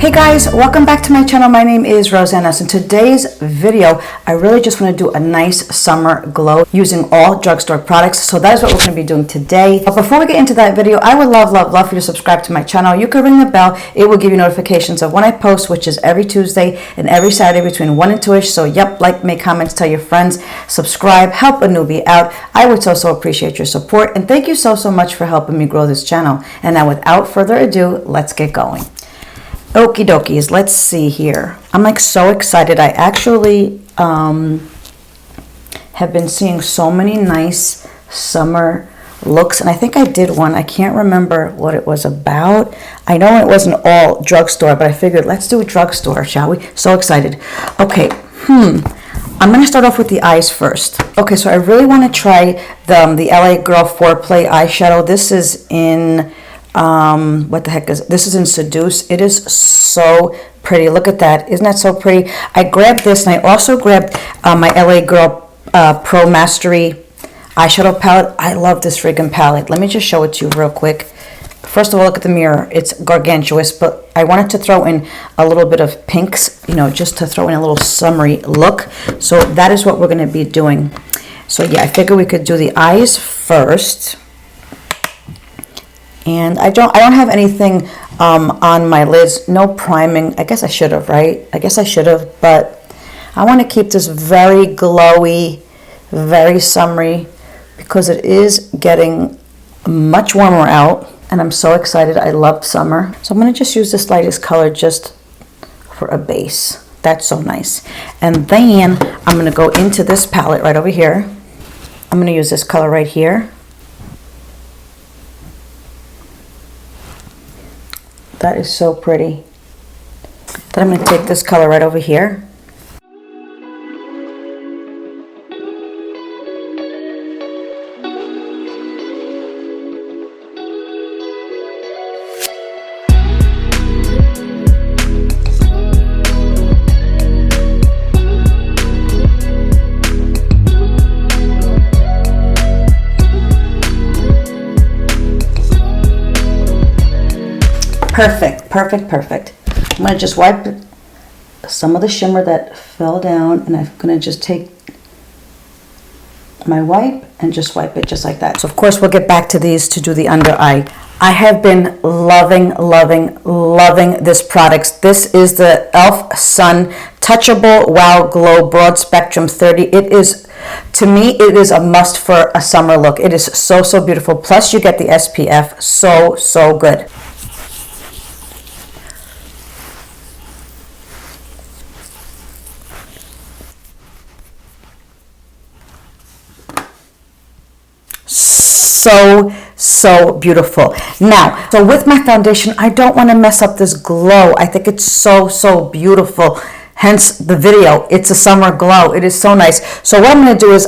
Hey guys, welcome back to my channel. My name is Roseanna. So in today's video, I really just want to do a nice summer glow using all drugstore products. So that is what we're going to be doing today. But before we get into that video, I would love for you to subscribe to my channel. You can ring the bell. It will give you notifications of when I post, which is every Tuesday and every Saturday between 1 and 2ish. So yep, like, make comments, tell your friends, subscribe, help a newbie out. I would so appreciate your support. And thank you so much for helping me grow this channel. And now without further ado, let's get going. Okie dokies, let's see here. I'm like so excited. I actually have been seeing so many nice summer looks, and I think I did one. I can't remember what it was about. I know it wasn't all drugstore, but I figured let's do a drugstore, shall we? So excited. Okay, I'm gonna start off with the eyes first. Okay, so I really want to try the LA Girl Foreplay eyeshadow. This is in what the heck is this? Is in Seduce. It is so pretty. Look at that. Isn't that so pretty? I grabbed this, and I also grabbed my LA Girl Pro Mastery eyeshadow palette. I love this friggin' palette. Let me just show it to you real quick. First of all, look at the mirror. It's gargantuous, but I wanted to throw in a little bit of pinks, you know, just to throw in a little summery look. So that is what we're going to be doing. So yeah, I figured we could do the eyes first. And I don't have anything on my lids. No priming. I guess I should have, right? I guess I should have, but I want to keep this very glowy, very summery, because it is getting much warmer out, and I'm so excited. I love summer. So I'm going to just use this lightest color just for a base. That's so nice. And then I'm going to go into this palette right over here. I'm going to use this color right here. That is so pretty. Then I'm going to take this color right over here. Perfect. I'm going to just wipe some of the shimmer that fell down, and I'm going to just take my wipe and just wipe it just like that. So of course we'll get back to these to do the under eye. I have been loving this product. This is the e.l.f. Sun Touchable Wow Glow Broad Spectrum 30. It is, to me, it is a must for a summer look. It is so beautiful. Plus you get the SPF. So good. So beautiful. Now, so with my foundation, I don't want to mess up this glow. I think it's so beautiful. Hence the video. It's a summer glow. It is so nice. So what I'm going to do is,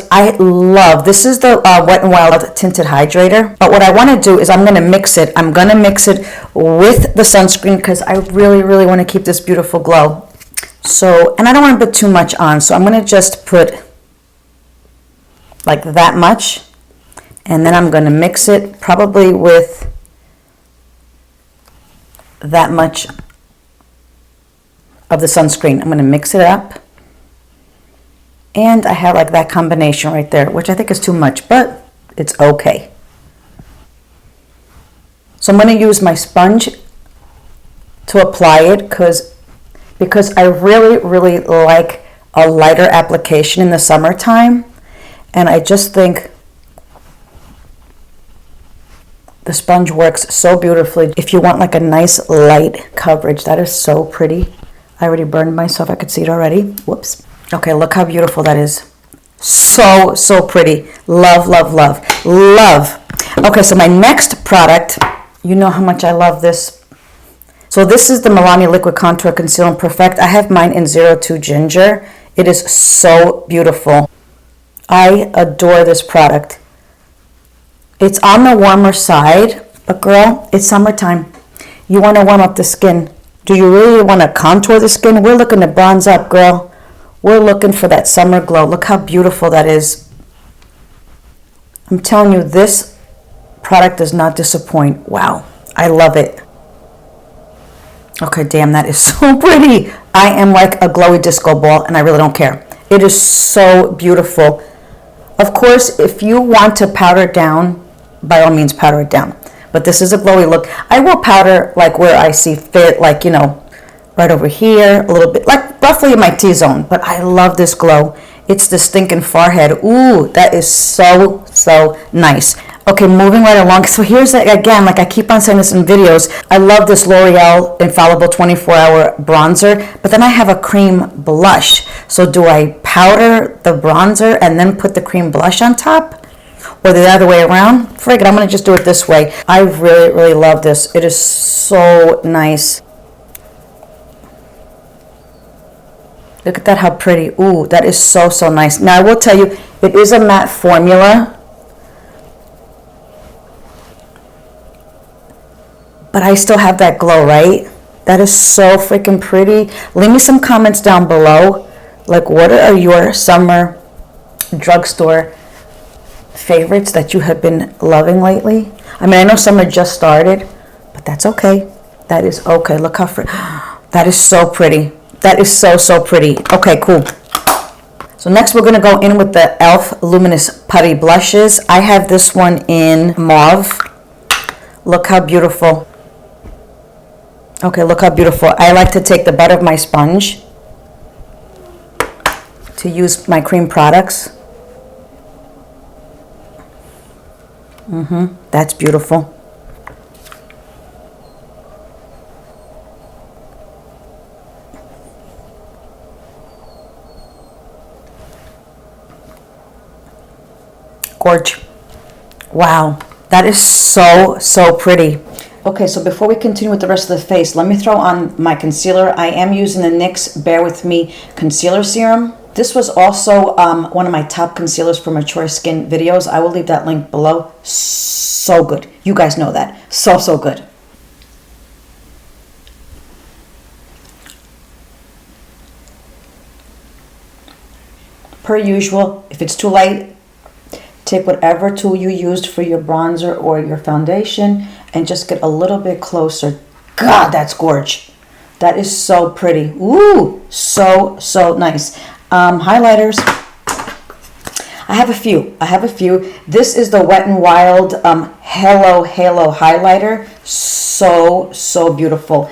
this is the Wet n Wild Tinted Hydrator. But what I want to do is I'm going to mix it. I'm going to mix it with the sunscreen because I really want to keep this beautiful glow. So, and I don't want to put too much on. So I'm going to just put like that much. And then I'm going to mix it probably with that much of the sunscreen. I'm going to mix it up. And I have like that combination right there, which I think is too much, but it's okay. So I'm going to use my sponge to apply it because I really like a lighter application in the summertime. And I just think the sponge works so beautifully. If you want like a nice light coverage, that is so pretty. I already burned myself. I could see it already. Whoops. Okay, look how beautiful that is. So pretty. Love. Okay, so my next product, you know how much I love this. So this is the Milani Liquid Contour Conceal and Perfect. I have mine in 02 Ginger. It is so beautiful. I adore this product. It's on the warmer side, but girl, it's summertime. You want to warm up the skin. Do you really want to contour the skin? We're looking to bronze up, girl. We're looking for that summer glow. Look how beautiful that is. I'm telling you, this product does not disappoint. Wow, I love it. Okay, damn, that is so pretty. I am like a glowy disco ball, and I really don't care. It is so beautiful. Of course, if you want to powder it down, by all means powder it down. But this is a glowy look. I will powder like where I see fit, like, you know, right over here, a little bit, like roughly in my T-zone. But I love this glow. It's the stinking forehead. Ooh, that is so, so nice. Okay, moving right along. So here's, again, like I keep on saying this in videos, I love this L'Oreal Infallible 24-Hour Bronzer, but then I have a cream blush. So do I powder the bronzer and then put the cream blush on top? Or the other way around? Frig it, I'm going to just do it this way. I really, really love this. It is so nice. Look at that, how pretty. Ooh, that is so, so nice. Now, I will tell you, it is a matte formula. But I still have that glow, right? That is so freaking pretty. Leave me some comments down below. Like, what are your summer drugstore favorites that you have been loving lately? I mean, I know summer just started, but that's okay. That is okay. Look how that is so pretty. That is so, so pretty. Okay, cool. So next we're going to go in with the e.l.f. Luminous Putty Blushes. I have this one in mauve. Look how beautiful. Okay, look how beautiful. I like to take the butt of my sponge to use my cream products. That's beautiful. Gorge. Wow, that is so, so pretty. Okay, so before we continue with the rest of the face, let me throw on my concealer. I am using the NYX Bear With Me Concealer Serum. This was also one of my top concealers for mature skin videos. I will leave that link below. So good. You guys know that. So, so good. Per usual, if it's too light, take whatever tool you used for your bronzer or your foundation and just get a little bit closer. God, that's gorge. That is so pretty. Ooh, so, so nice. Highlighters. I have a few. This is the Wet n Wild Halo highlighter. So, so beautiful.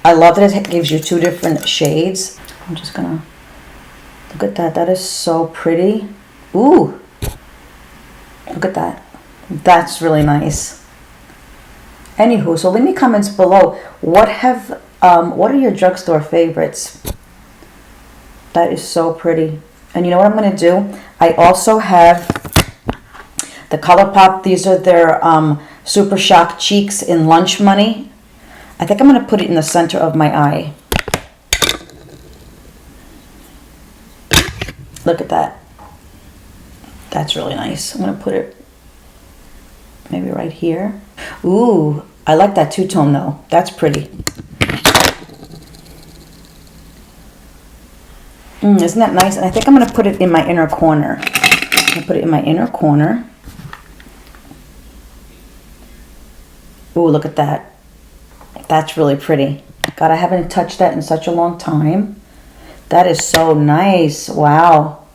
I love that it gives you two different shades. I'm just gonna look at that. That is so pretty. Ooh. Look at that. That's really nice. Anywho, so leave me comments below. What are your drugstore favorites? That is so pretty. And you know what I'm going to do? I also have the ColourPop. These are their Super Shock Cheeks in Lunch Money. I think I'm going to put it in the center of my eye. Look at that. That's really nice. I'm going to put it maybe right here. Ooh, I like that two-tone though. That's pretty. Isn't that nice? And I think I'm going to put it in my inner corner. I'm going to put it in my inner corner. Ooh, look at that. That's really pretty. God, I haven't touched that in such a long time. That is so nice. Wow.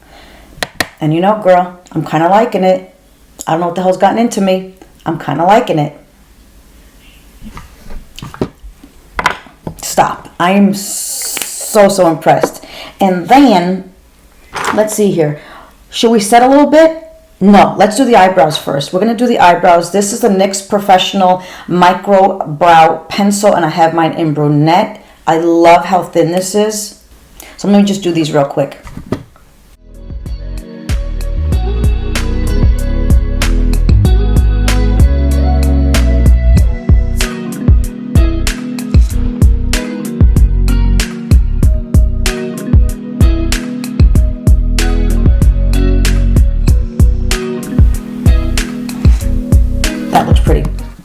And you know, girl, I'm kind of liking it. I don't know what the hell's gotten into me. I'm kind of liking it. Stop. I am so, so impressed. And then, let's see here. Should we set a little bit? No, let's do the eyebrows first. We're going to do the eyebrows. This is the NYX Professional Micro Brow Pencil, and I have mine in brunette. I love how thin this is. So let me just do these real quick.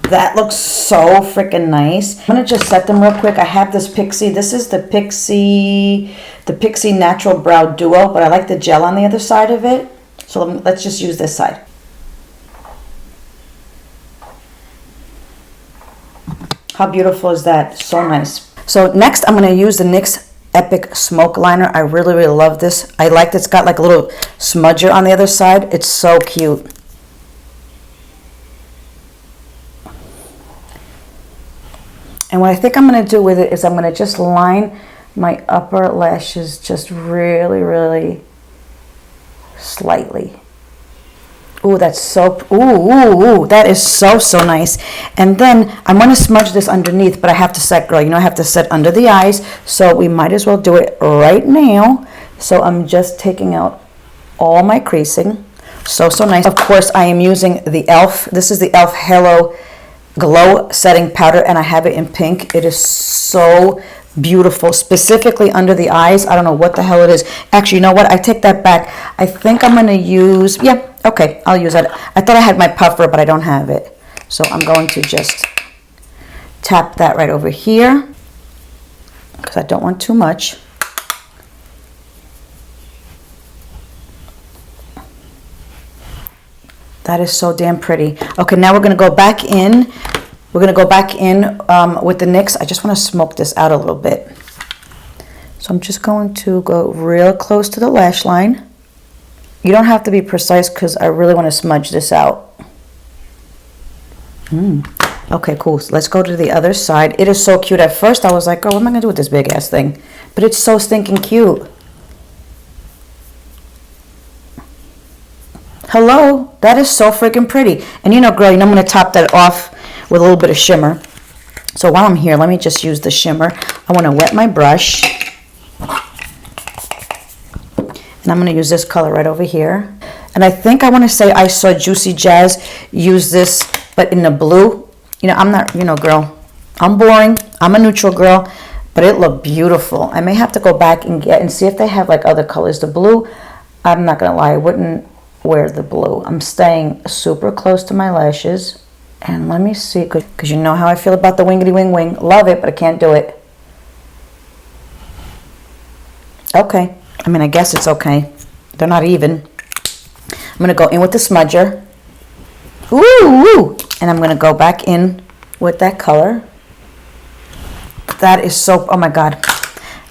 That looks so freaking nice. I'm gonna just set them real quick. I have this Pixie. This is the Pixie Natural Brow Duo, but I like the gel on the other side of it. So let's just use this side. How beautiful is that? So nice. So next I'm going to use the NYX Epic Smoke Liner. I really, really love this. I like that it's got like a little smudger on the other side. It's so cute. And what I think I'm going to do with it is I'm going to just line my upper lashes just really, really slightly. Ooh, that's so, ooh, that is so, so nice. And then I'm going to smudge this underneath, but I have to set, girl, you know I have to set under the eyes, so we might as well do it right now. So I'm just taking out all my creasing. So, so nice. Of course, I am using the e.l.f. This is the e.l.f. Halo Glow Setting Powder, and I have it in pink. It is so beautiful, specifically under the eyes. I don't know what the hell it is. Actually, you know what? I take that back. I think I'm going to use, yeah, okay, I'll use that. I thought I had my puffer, but I don't have it. So I'm going to just tap that right over here because I don't want too much. That is so damn pretty. Okay, now we're going to go back in. We're going to go back in with the NYX. I just want to smoke this out a little bit. So I'm just going to go real close to the lash line. You don't have to be precise because I really want to smudge this out. Okay, cool. So let's go to the other side. It is so cute. At first I was like, oh, what am I going to do with this big ass thing? But it's so stinking cute. Hello, that is so freaking pretty. And you know, girl, you know I'm going to top that off with a little bit of shimmer. So while I'm here, let me just use the shimmer. I want to wet my brush. And I'm going to use this color right over here. And I think I want to say I saw Juicy Jazz use this, but in the blue. You know, I'm not, you know, girl, I'm boring. I'm a neutral girl, but it looked beautiful. I may have to go back and get and see if they have like other colors. The blue, I'm not going to lie, I wouldn't wear the blue. I'm staying super close to my lashes. And let me see, because you know how I feel about the wingity wing wing. Love it, but I can't do it. Okay. I mean, I guess it's okay. They're not even. I'm going to go in with the smudger. Ooh! And I'm going to go back in with that color. That is so, oh my God.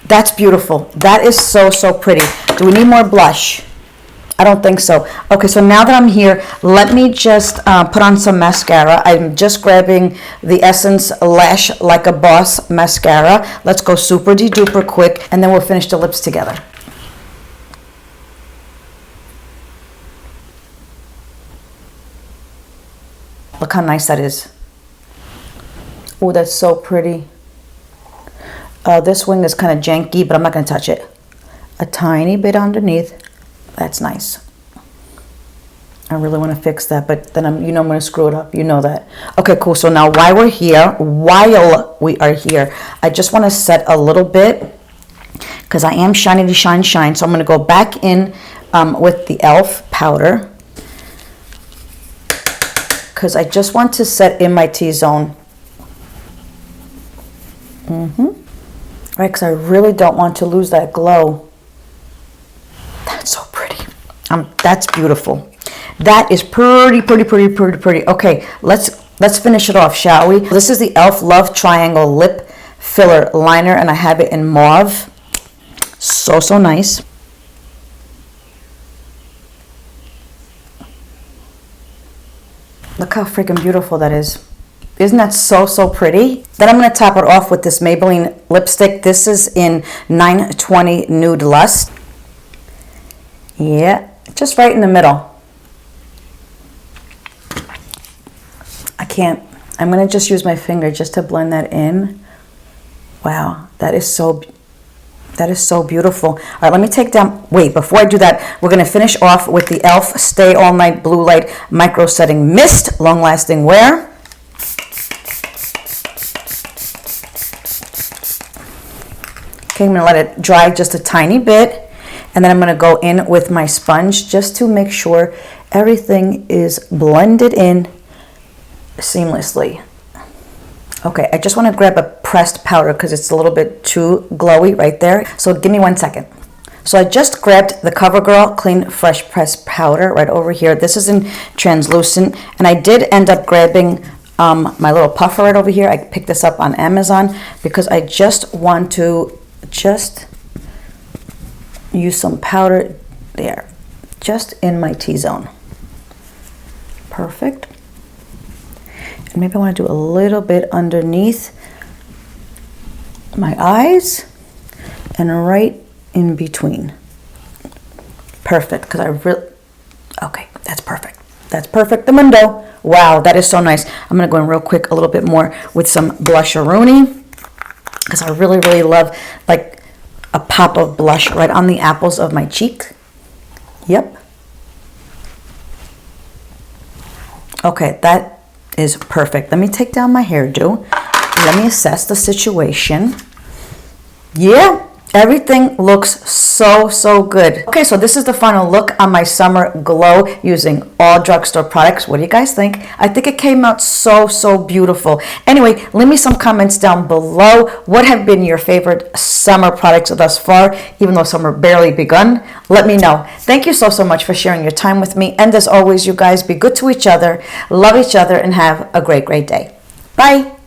That's beautiful. That is so, so pretty. Do we need more blush? I don't think so. Okay, so now that I'm here, let me just put on some mascara. I'm just grabbing the Essence Lash Like a Boss mascara. Let's go super de-duper quick, and then we'll finish the lips together. Look how nice that is. Oh, that's so pretty. This wing is kind of janky, but I'm not going to touch it. A tiny bit underneath. That's nice. I really want to fix that, but then I'm going to screw it up. You know that. Okay, cool. So now while we are here, I just want to set a little bit because I am shiny to shine. So I'm going to go back in with the e.l.f. powder because I just want to set in my T-zone. Right, because I really don't want to lose that glow. That's so pretty. That's beautiful. That is pretty. Okay, let's finish it off, shall we? This is the e.l.f. Love Triangle Lip Filler Liner, and I have it in mauve. So, so nice. Look how freaking beautiful that is. Isn't that so, so pretty? Then I'm going to top it off with this Maybelline lipstick. This is in 920 Nude Lust. Yeah, just right in the middle. I can't. I'm going to just use my finger just to blend that in. Wow, that is so beautiful. All right, let me take down, wait, before I do that, we're going to finish off with the e.l.f. Stay All Night Blue Light Micro Setting Mist Long Lasting Wear. Okay, I'm going to let it dry just a tiny bit. And then I'm going to go in with my sponge just to make sure everything is blended in seamlessly. Okay, I just want to grab a pressed powder because it's a little bit too glowy right there. So give me 1 second. So I just grabbed the CoverGirl Clean Fresh Pressed Powder right over here. This is in translucent. And I did end up grabbing my little puffer right over here. I picked this up on Amazon because I just want to use some powder there, just in my T-zone. Perfect. And maybe I want to do a little bit underneath my eyes and right in between. Perfect, because I really, okay, that's perfect. That's perfect, the mundo. Wow, that is so nice. I'm going to go in real quick a little bit more with some blusheroonie, because I really, really love like a pop of blush right on the apples of my cheek. Yep. Okay, that is perfect. Let me take down my hairdo. Let me assess the situation. Yeah, everything looks so good. Okay, so this is the final look on my summer glow using all Drugstore products. What do you guys think? I think it came out so beautiful. Anyway, leave me some comments down below. What have been your favorite summer products thus far, even though summer barely begun? Let me know. Thank you so much for sharing your time with me. And as always, you guys, be good to each other, love each other, and have a great day. Bye.